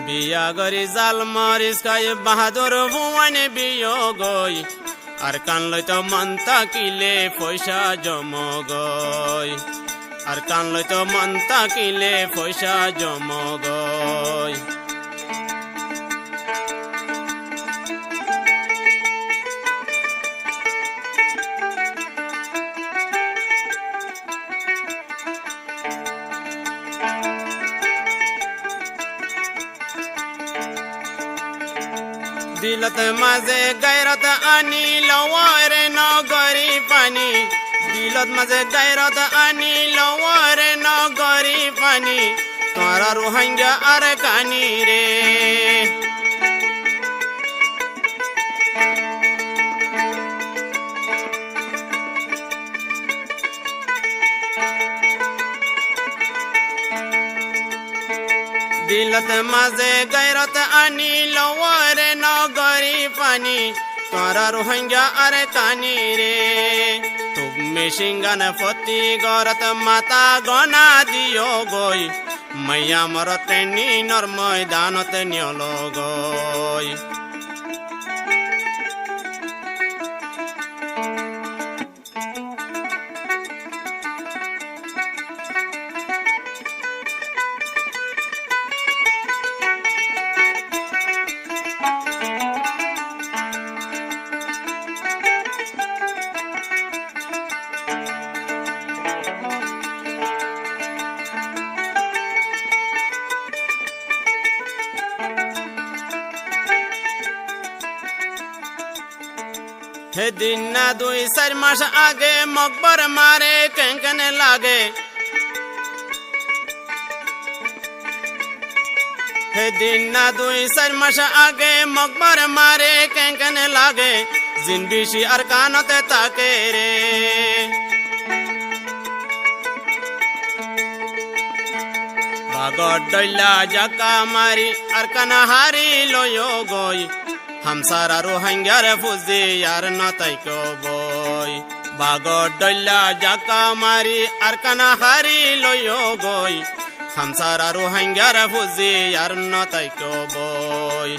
বিয়া গরি জাল মরিচ খাই বাহাদুর ভুয়ান বিয় গই আর কান লইতো মন তাকিলে পয়সা জম গই আর কান লইতো মন তাকিলে পয়সা জম গই দিলত মাঝে গায়রত আনি লওয়ারে নগরী পানি দিলত মাঝে গায়রত আনি লওয়ারে নগরী পানি তোরা রোহিঙ্গা আর কানি রে দিলত মাঝে গায়রত আনি লওয়ারে নগরী পানি তোরা রোহিঙ্গা আর কানি রে তুমি সিংগান ফতি গরত মাতা গনা দিও গই মাইয়া মরতে নিনর ময়দানত নিয়ল গই সেদিন না 2-4 মাস আগে মকবর মারে কেন লাগে সেদিন না 2-4 মাস আগে মকবর মারে কেন লাগে জিন বিশি আর কানতে তাকে রে বাগর ডইলা জাকা মারি আর কানা হারি লয় গই হামসারা রোহিঙ্গার ফুজি আর নতাই কবই বাগর ডইলা জাকা মারি আর কানা হারি লয় গই হামসারা রোহিঙ্গার ফুজি আর নতাই কবই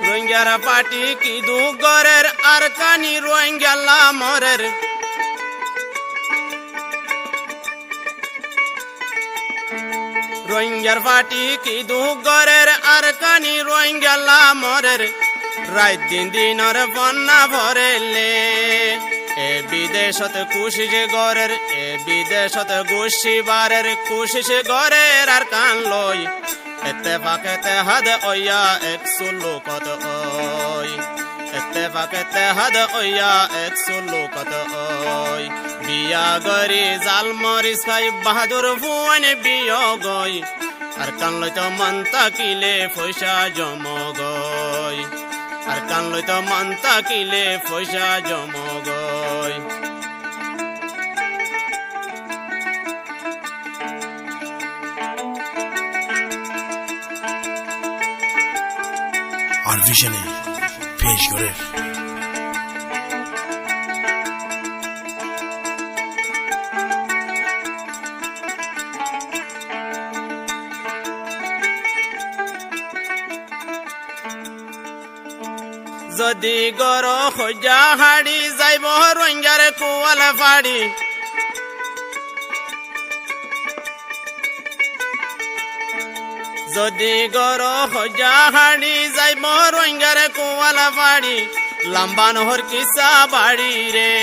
রোহিঙ্গার পাটি কি দুগরের আর কানি রোহিঙ্গা মরের রোহিঙ্গার পাটি কি দুগরের আর কানি রোহিঙ্গা মরের রাত দিনর বন্যা ভরেলে এ বিদেশত কুশিস গরের এ বিদেশত গুশি বারের কুশিস গরের আর কান লই اتفاقت هد اویا 100 لوکت اوی اتفاقت هد اویا 100 لوکت اوی بیا گری زال مریس خای بہادر فون بیا گوی ارکان لইতো মন তাকিলে পয়সা জম গই ارکان লইতো মন তাকিলে পয়সা জম গই আর ভিশনে পেশ করে যদি গর খোঁজা হাড়ি যাইব রোহিঙ্গার কুয়াল ফাড়ি যদি গর খোঁজা হাড়ি যাইব রোহিঙ্গার কুয়াল ফাড়ি লম্বা নহর কিসা বাড়ি রে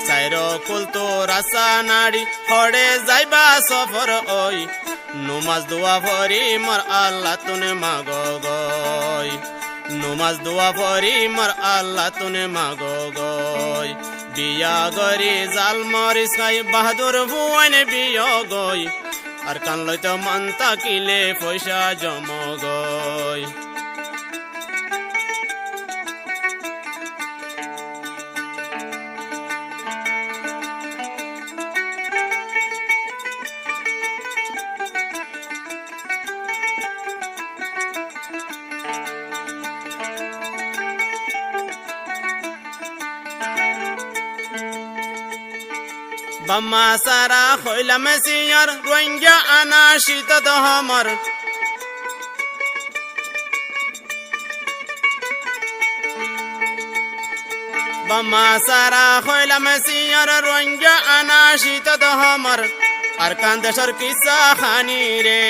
সাইর কুল তো রাসা নাড়ি হড়ে যাইবা সফর ওই নমাজ দোয়া ভরি মর আল্লাহ তুনে মাগো গই নমাজ দোয়া ভরি মর আল্লাহ তুনে মাগো গই বিয়া গরি জাল মরিস খাই বাহাদুর ভুয়ান বিয় গই আর কান লইতো মন তাকিলে পয়সা জম গই বাম্মা সারা হইলাম সিয়র রোহিঙ্গা আনা শীত দহমর বাম্মা সারা হইলাম সিয়র রোহিঙ্গা আনা শীত দহমর আর কান্দেশর কিসা খানি রে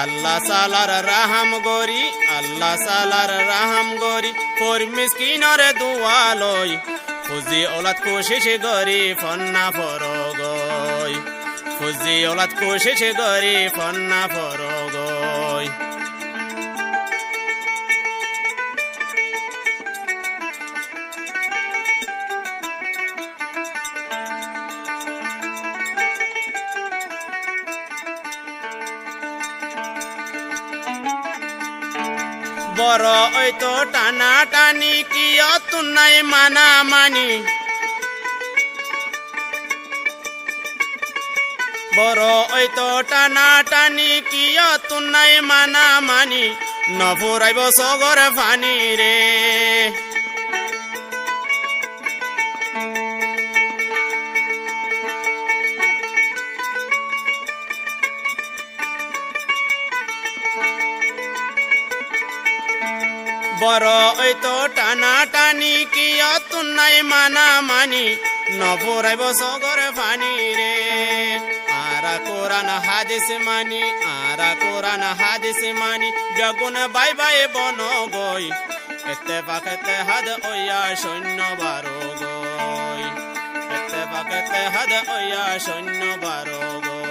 আল্লাহ সালার রাহাম গরি আল্লাহ সালার রাহাম গরি ফর মিসকিনর দুয়ালই ফুজি ওলাদ কোশিশ গরি ফন্না ফরগই ফুজি ওলাদ কোশিশ গরি ফন্না ফরগই বড় ওই তো টানা টানি কি অতুনাই মানা মানি বড় ওই তো টানা টানি কি অতুনাই মানা মানি নফুরাইব সগর ফানি রে বড় ওই তো টানা টানি কি অতুনাই মানা মানি নফুরাইব সগর ফানি রে আরা কোরআন হাদিস মানি আরা কোরআন হাদিস মানি বেগুন বাই বাই বন গই এতে পাকেতে হাদ ওয়া সৈন্য বারো গই এতে পাকেতে হাদ ওয়া সৈন্য বারো গই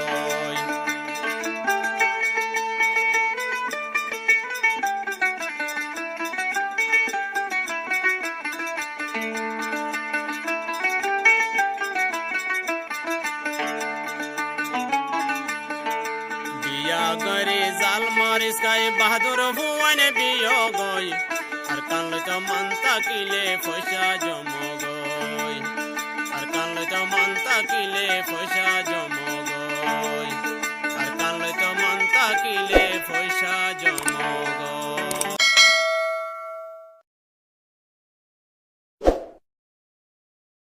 গরে জাল মারিস গায়ে বাহাদুর ভুয়ান বিয় গই আর কানলে তো মানতা কিলে পয়সা জম গই আর কানলে তো মানতা কিলে পয়সা